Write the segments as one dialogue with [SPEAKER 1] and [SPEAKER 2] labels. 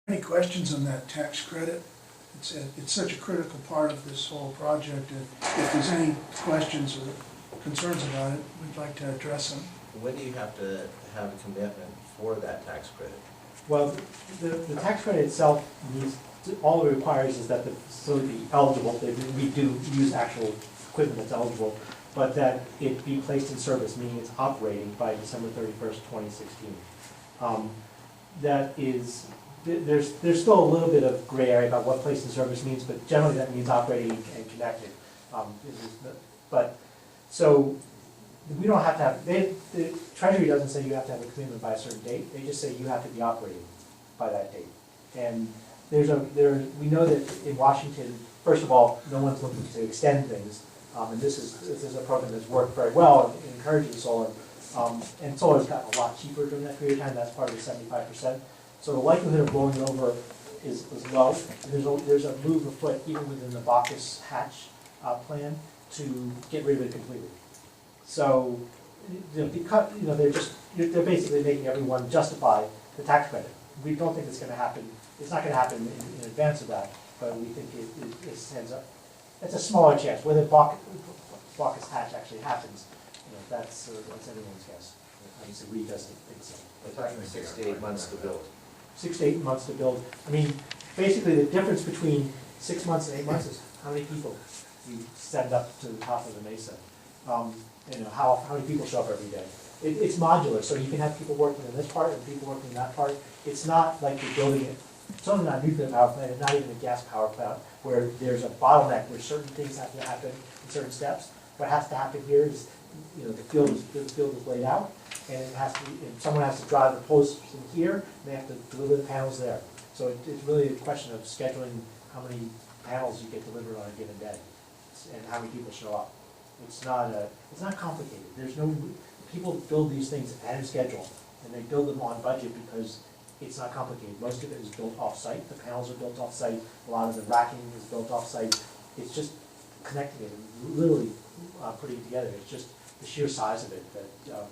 [SPEAKER 1] Any questions on that tax credit? It's such a critical part of this whole project. If there's any questions or concerns about it, we'd like to address them.
[SPEAKER 2] When do you have to have a commitment for that tax credit?
[SPEAKER 3] Well, the tax credit itself needs, all it requires is that the facility be eligible. We do use actual equipment that's eligible, but that it be placed in service, meaning it's operating by December 31st, 2016. That is, there's still a little bit of gray area about what placed in service means, but generally that means operating and connected. So we don't have to have, the Treasury doesn't say you have to have a commitment by a certain date. They just say you have to be operating by that date. And we know that in Washington, first of all, no one's looking to extend things. And this is a program that's worked very well in encouraging solar. And solar has gotten a lot cheaper during that period of time. That's part of the 75%. So the likelihood of blowing it over is low. There's a move afoot even within the Bacchus Hatch plan to get rid of it completely. So, because they're basically making everyone justify the tax credit. We don't think it's going to happen. It's not going to happen in advance of that, but we think it stands up. It's a smaller chance. Whether Bacchus Hatch actually happens, that's anyone's guess. Obviously, Reed doesn't think so.
[SPEAKER 2] We're talking 6 to 8 months to build.
[SPEAKER 3] 6 to 8 months to build. I mean, basically the difference between 6 months and 8 months is how many people you send up to the top of the mesa. How many people show up every day. It's modular, so you can have people working in this part and people working in that part. It's not like you're building it. It's only not a nuclear power plant and not even a gas power plant where there's a bottleneck where certain things have to happen in certain steps. What has to happen here is, the field is laid out, and someone has to drive the posts from here, and they have to deliver the panels there. So it's really a question of scheduling how many panels you get delivered on a given day, and how many people show up. It's not complicated. People build these things ahead of schedule, and they build them on budget because it's not complicated. Most of it is built off-site. The panels are built off-site. A lot of the racking is built off-site. It's just connecting it and literally putting it together. It's just the sheer size of it that the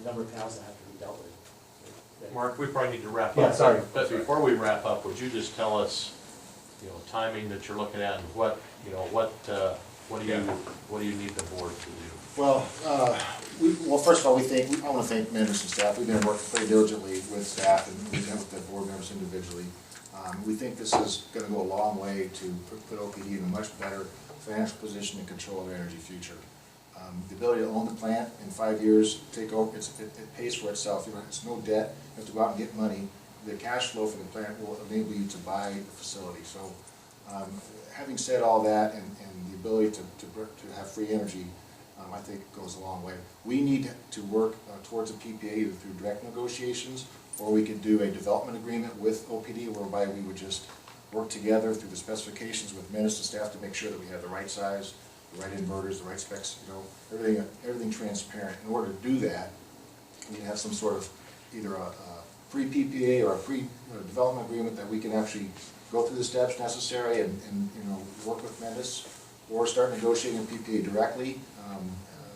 [SPEAKER 3] number of panels that have to be dealt with.
[SPEAKER 4] Mark, we probably need to wrap up.
[SPEAKER 3] Yeah, sorry.
[SPEAKER 4] But before we wrap up, would you just tell us, timing that you're looking at, and what do you need the board to do?
[SPEAKER 5] Well, first of all, I want to thank members and staff. We've been working pretty diligently with staff and we've met with the board members individually. We think this is going to go a long way to put OPD in a much better financial position to control their energy future. The ability to own the plant in 5 years, take over, it pays for itself. It's no debt. You have to go out and get money. The cash flow for the plant will enable you to buy the facility. So, having said all that, and the ability to have free energy, I think goes a long way. We need to work towards a PPA either through direct negotiations, or we could do a development agreement with OPD whereby we would just work together through the specifications with Menace and staff to make sure that we have the right size, the right inverters, the right specs, everything transparent. In order to do that, we have some sort of either a pre-PPA or a pre-development agreement that we can actually go through the steps necessary and work with Menace, or start negotiating a PPA directly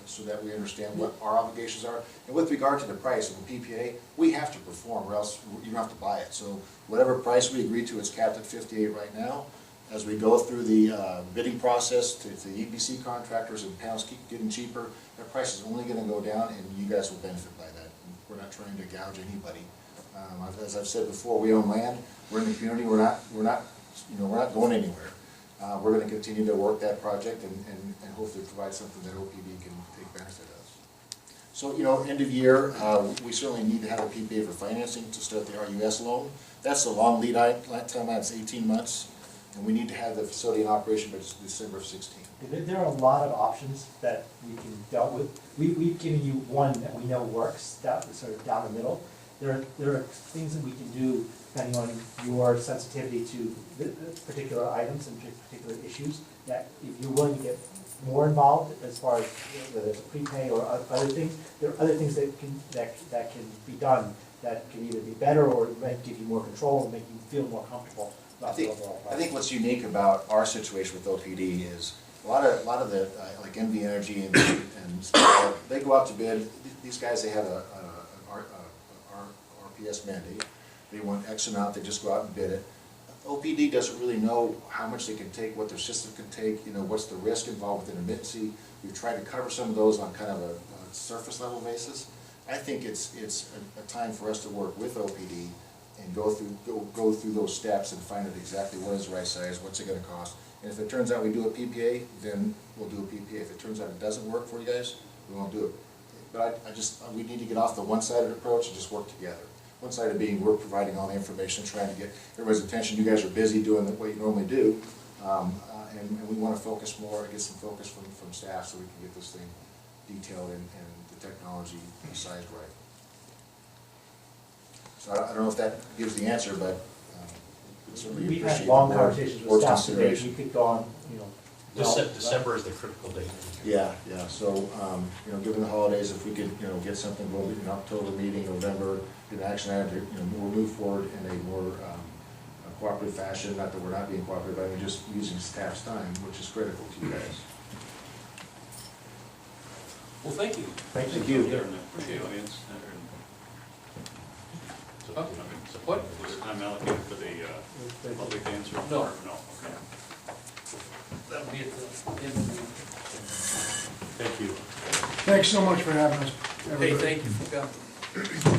[SPEAKER 5] so that we understand what our obligations are. And with regard to the price of the PPA, we have to perform or else you don't have to buy it. So whatever price we agree to, it's capped at 58 right now. As we go through the bidding process to the EPC contractors and panels keep getting cheaper, their price is only going to go down and you guys will benefit by that. We're not trying to gouge anybody. As I've said before, we own land, we're in the community, we're not going anywhere. We're going to continue to work that project and hopefully provide something that OPD can take benefit of. So, end of year, we certainly need to have a PPA for financing to start the RUS loan. That's a long lead time, that's 18 months, and we need to have the facility in operation by December of 16.
[SPEAKER 3] There are a lot of options that we can deal with. We've given you one that we know works, that sort of down the middle. There are things that we can do depending on your sensitivity to particular items and particular issues, that if you're willing to get more involved as far as whether it's a prepay or other things, there are other things that can be done that can either be better or might give you more control and make you feel more comfortable about the overall project.
[SPEAKER 5] I think what's unique about our situation with OPD is a lot of the like NV Energy and they go out to bid. These guys, they have a RPS mandate. they want X amount, they just go out and bid it. OPD doesn't really know how much they can take, what their system can take, you know, what's the risk involved with intermittency. We've tried to cover some of those on kind of a surface level basis. I think it's a time for us to work with OPD and go through those steps and find out exactly what is the right size, what's it gonna cost. And if it turns out we do a PPA, then we'll do a PPA. If it turns out it doesn't work for you guys, we won't do it. But we need to get off the one-sided approach and just work together. One side being we're providing all the information, trying to get everybody's attention. You guys are busy doing what you normally do, and we want to focus more, get some focus from staff so we can get this thing detailed and the technology sized right. So I don't know if that gives the answer, but certainly
[SPEAKER 3] We've
[SPEAKER 5] appreciate
[SPEAKER 3] had long
[SPEAKER 5] the board-
[SPEAKER 3] conversations with
[SPEAKER 5] board's
[SPEAKER 3] staff today,
[SPEAKER 5] consideration.
[SPEAKER 3] we could go on, you know. well,
[SPEAKER 4] December is the critical date.
[SPEAKER 5] Yeah, so, you know, given the holidays, if we could, you know, get something going in October meeting, November, get an action item, you know, we'll move forward in a more cooperative fashion, not that we're not being cooperative, but I mean, just using staff's time, which is critical to you guys.
[SPEAKER 6] Well, thank you.
[SPEAKER 5] Thank you.
[SPEAKER 6] There, and I appreciate the audience. What? Was there time allocated for the public answer? No. Okay. That'll be at the end of the meeting.
[SPEAKER 4] Thank you.
[SPEAKER 1] Thanks so much for having us.
[SPEAKER 6] Hey, thank you for coming.